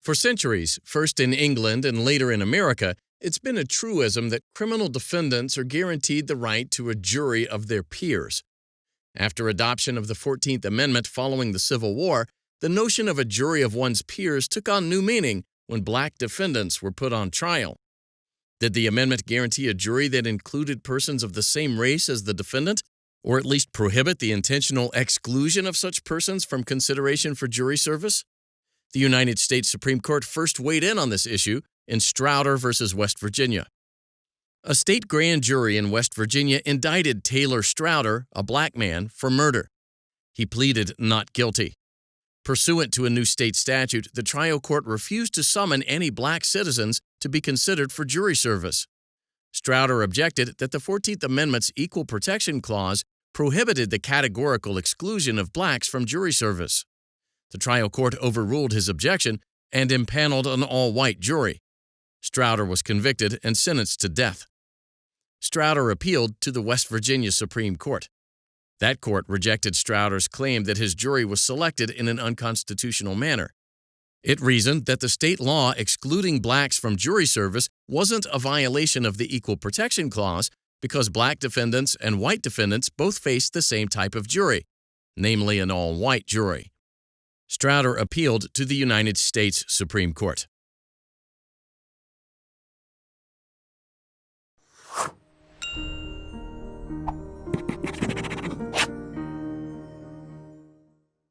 For centuries, first in England and later in America, it's been a truism that criminal defendants are guaranteed the right to a jury of their peers. After adoption of the 14th Amendment following the Civil War, the notion of a jury of one's peers took on new meaning when black defendants were put on trial. Did the amendment guarantee a jury that included persons of the same race as the defendant, or at least prohibit the intentional exclusion of such persons from consideration for jury service? The United States Supreme Court first weighed in on this issue in Strauder v. West Virginia. A state grand jury in West Virginia indicted Taylor Strauder, a black man, for murder. He pleaded not guilty. Pursuant to a new state statute, the trial court refused to summon any black citizens to be considered for jury service. Strauder objected that the 14th Amendment's Equal Protection Clause prohibited the categorical exclusion of blacks from jury service. The trial court overruled his objection and empaneled an all-white jury. Strauder was convicted and sentenced to death. Strauder appealed to the West Virginia Supreme Court. That court rejected Strauder's claim that his jury was selected in an unconstitutional manner. It reasoned that the state law excluding blacks from jury service wasn't a violation of the Equal Protection Clause because black defendants and white defendants both faced the same type of jury, namely an all-white jury. Strauder appealed to the United States Supreme Court.